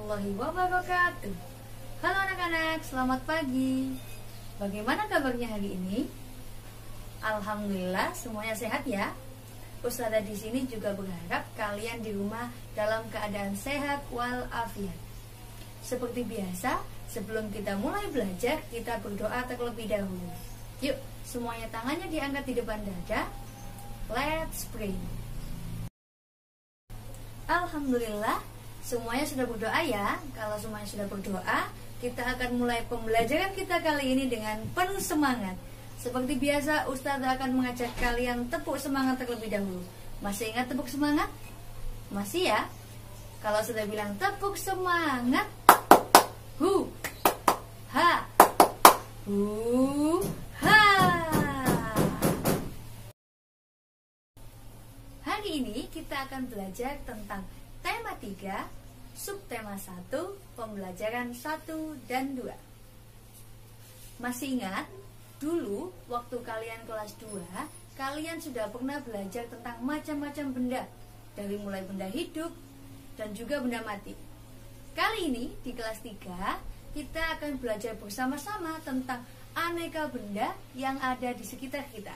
warahmatullahi wabarakatuh. Halo anak-anak, selamat pagi. Bagaimana kabarnya hari ini? Alhamdulillah semuanya sehat ya. Ustazah di sini juga berharap kalian di rumah dalam keadaan sehat walafiat. Seperti biasa, sebelum kita mulai belajar, kita berdoa terlebih dahulu. Yuk, semuanya tangannya diangkat di depan dada. Let's pray. Alhamdulillah, semuanya sudah berdoa ya. Kalau semuanya sudah berdoa, kita akan mulai pembelajaran kita kali ini dengan penuh semangat. Seperti biasa, Ustazah akan mengajak kalian tepuk semangat terlebih dahulu. Masih ingat tepuk semangat? Masih ya? Kalau sudah bilang tepuk semangat, hu, ha, hu, ha. Hari ini kita akan belajar tentang tema 3, subtema 1, pembelajaran 1 dan 2. Masih ingat? Dulu, waktu kalian kelas 2, kalian sudah pernah belajar tentang macam-macam benda, dari mulai benda hidup dan juga benda mati. Kali ini, di kelas 3, kita akan belajar bersama-sama tentang aneka benda yang ada di sekitar kita.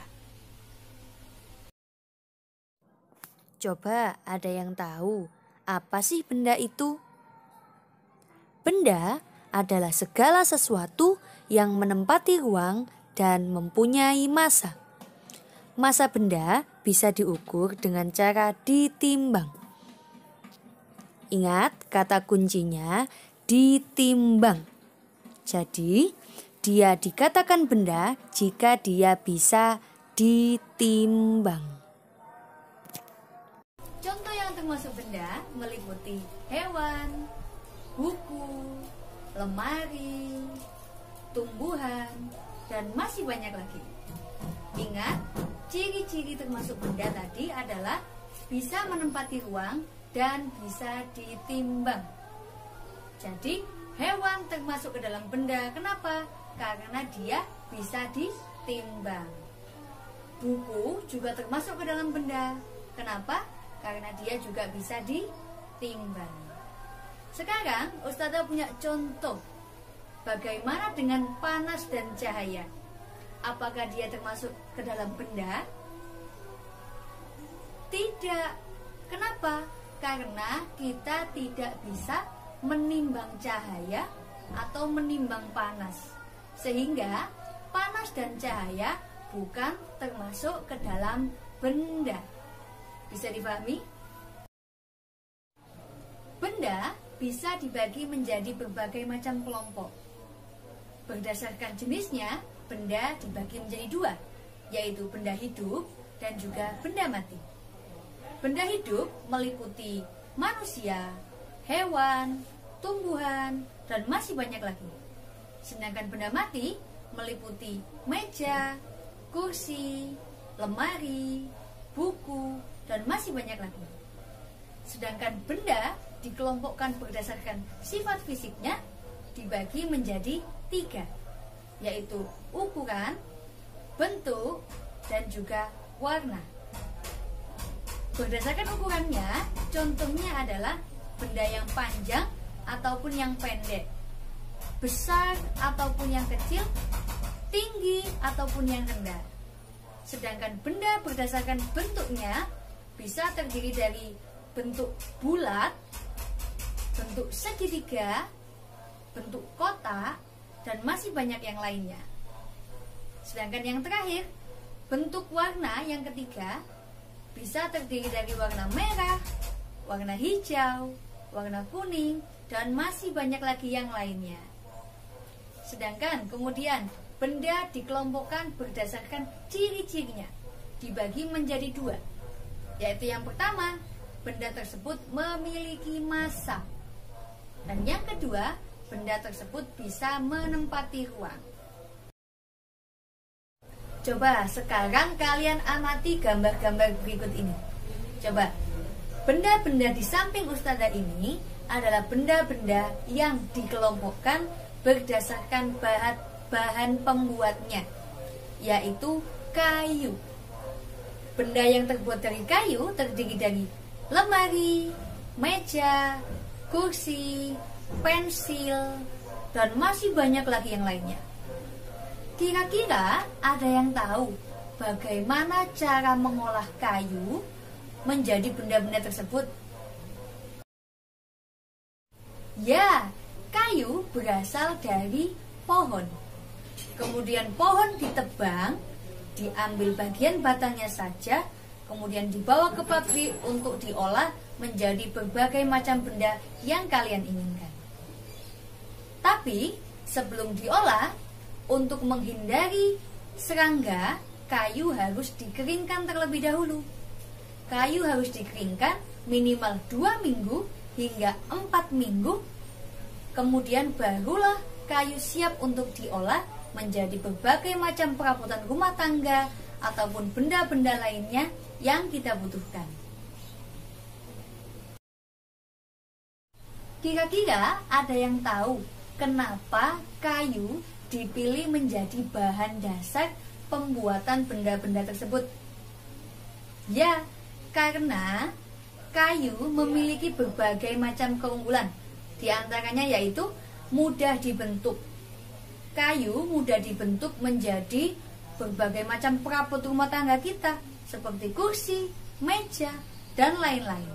Coba ada yang tahu apa sih benda itu? Benda adalah segala sesuatu yang menempati ruang dan mempunyai massa. Massa benda bisa diukur dengan cara ditimbang. Ingat kata kuncinya ditimbang. Jadi, dia dikatakan benda jika dia bisa ditimbang. Contoh yang termasuk benda meliputi hewan, buku, lemari, tumbuhan, dan masih banyak lagi. Ingat, ciri-ciri termasuk benda tadi adalah bisa menempati ruang dan bisa ditimbang. Jadi, hewan termasuk ke dalam benda. Kenapa? Karena dia bisa ditimbang. Buku juga termasuk ke dalam benda. Kenapa? Karena dia juga bisa ditimbang. Sekarang, Ustazah punya contoh. Bagaimana dengan panas dan cahaya? Apakah dia termasuk ke dalam benda? Tidak. Kenapa? Karena kita tidak bisa menimbang cahaya atau menimbang panas. Sehingga panas dan cahaya bukan termasuk ke dalam benda. Bisa dipahami? Benda bisa dibagi menjadi berbagai macam kelompok. Berdasarkan jenisnya, benda dibagi menjadi 2, yaitu benda hidup dan juga benda mati. Benda hidup meliputi manusia, hewan, tumbuhan, dan masih banyak lagi. Sedangkan benda mati meliputi meja, kursi, lemari, buku, dan masih banyak lagi. Sedangkan benda dikelompokkan berdasarkan sifat fisiknya dibagi menjadi 3, yaitu ukuran, bentuk, dan juga warna. Berdasarkan ukurannya, contohnya adalah benda yang panjang ataupun yang pendek, besar ataupun yang kecil, tinggi ataupun yang rendah. Sedangkan benda berdasarkan bentuknya bisa terdiri dari bentuk bulat, bentuk segitiga, bentuk kotak, dan masih banyak yang lainnya. Sedangkan yang terakhir, bentuk warna yang ketiga bisa terdiri dari warna merah, warna hijau, warna kuning, dan masih banyak lagi yang lainnya. Sedangkan kemudian benda dikelompokkan berdasarkan ciri-cirinya, dibagi menjadi 2, yaitu yang pertama, benda tersebut memiliki massa, dan yang kedua, benda tersebut bisa menempati ruang. Coba sekarang kalian amati gambar-gambar berikut ini. Coba, benda-benda di samping Ustazah ini adalah benda-benda yang dikelompokkan berdasarkan bahan pembuatnya, yaitu kayu. Benda yang terbuat dari kayu terdiri dari lemari, meja, kursi, pensil, dan masih banyak lagi yang lainnya. Kira-kira ada yang tahu bagaimana cara mengolah kayu menjadi benda-benda tersebut? Ya, kayu berasal dari pohon. Kemudian pohon ditebang, diambil bagian batangnya saja, kemudian dibawa ke pabrik untuk diolah menjadi berbagai macam benda yang kalian inginkan. Tapi sebelum diolah, untuk menghindari serangga, kayu harus dikeringkan terlebih dahulu. Kayu harus dikeringkan minimal 2 minggu hingga 4 minggu. Kemudian barulah kayu siap untuk diolah menjadi berbagai macam perabotan rumah tangga ataupun benda-benda lainnya yang kita butuhkan. Kira-kira ada yang tahu kenapa kayu dipilih menjadi bahan dasar pembuatan benda-benda tersebut? Ya, karena kayu memiliki berbagai macam keunggulan. Di antaranya yaitu mudah dibentuk. Kayu mudah dibentuk menjadi berbagai macam perabot rumah tangga kita, seperti kursi, meja, dan lain-lain.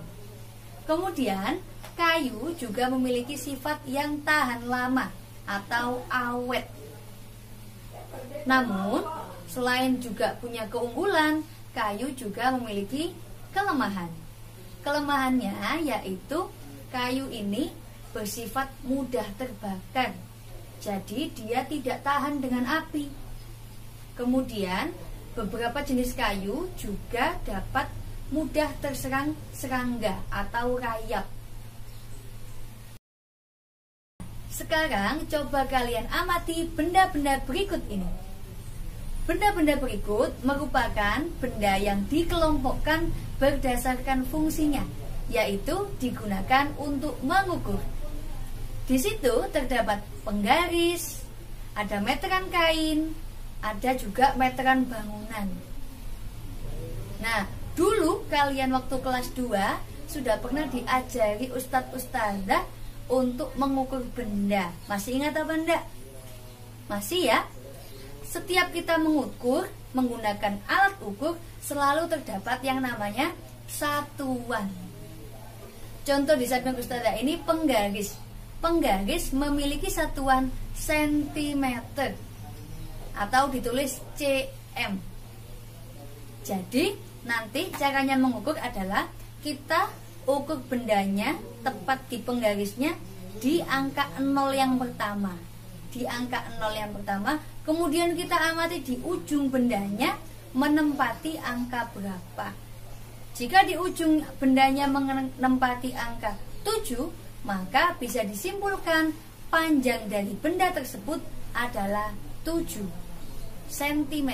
Kemudian, kayu juga memiliki sifat yang tahan lama atau awet. Namun, selain juga punya keunggulan, kayu juga memiliki kelemahan. Kelemahannya yaitu kayu ini bersifat mudah terbakar. Jadi dia tidak tahan dengan api. Kemudian, beberapa jenis kayu juga dapat mudah terserang serangga atau rayap. Sekarang coba kalian amati benda-benda berikut ini. Benda-benda berikut merupakan benda yang dikelompokkan berdasarkan fungsinya, yaitu digunakan untuk mengukur. Di situ terdapat penggaris, ada meteran kain, ada juga meteran bangunan. Nah, dulu kalian waktu kelas 2 sudah pernah diajari ustadz-ustadzah untuk mengukur benda. Masih ingat apa enggak? Masih ya? Setiap kita mengukur menggunakan alat ukur selalu terdapat yang namanya satuan. Contoh di samping ustazah ini penggaris. Penggaris memiliki satuan sentimeter atau ditulis cm. Jadi nanti caranya mengukur adalah kita ukur bendanya tepat di penggarisnya di angka 0 yang pertama. Di angka 0 yang pertama, kemudian kita amati di ujung bendanya menempati angka berapa. Jika di ujung bendanya menempati angka 7, maka bisa disimpulkan panjang dari benda tersebut adalah 7 cm.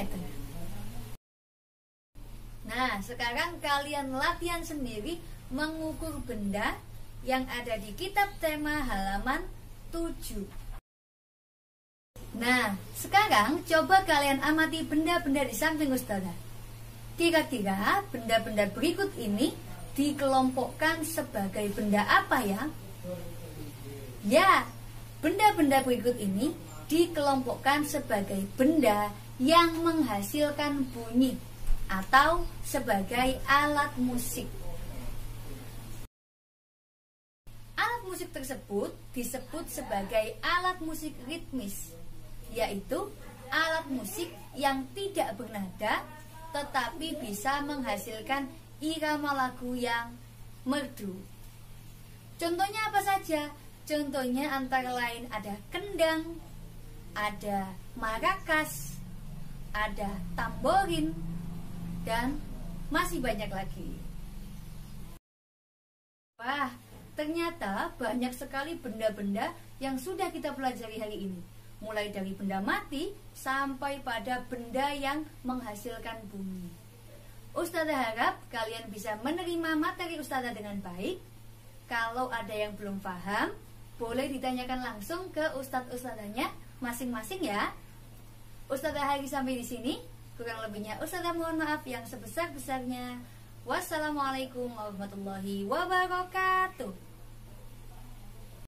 Nah, sekarang kalian latihan sendiri mengukur benda yang ada di kitab tema halaman 7. Nah, sekarang coba kalian amati benda-benda di samping ustazah. Kira-kira benda-benda berikut ini dikelompokkan sebagai benda apa ya? Ya, benda-benda berikut ini dikelompokkan sebagai benda yang menghasilkan bunyi atau sebagai alat musik. Alat musik tersebut disebut sebagai alat musik ritmis, yaitu alat musik yang tidak bernada tetapi bisa menghasilkan irama lagu yang merdu. Contohnya apa saja? Contohnya antara lain ada kendang, ada marakas, ada tamborin, dan masih banyak lagi. Wah, ternyata banyak sekali benda-benda yang sudah kita pelajari hari ini. Mulai dari benda mati sampai pada benda yang menghasilkan bunyi. Ustazah harap kalian bisa menerima materi ustazah dengan baik. Kalau ada yang belum paham, boleh ditanyakan langsung ke ustadz-ustadzanya masing-masing ya. Ustazah hari sampai di sini. Kurang lebihnya ustazah mohon maaf yang sebesar-besarnya. Wassalamualaikum warahmatullahi wabarakatuh.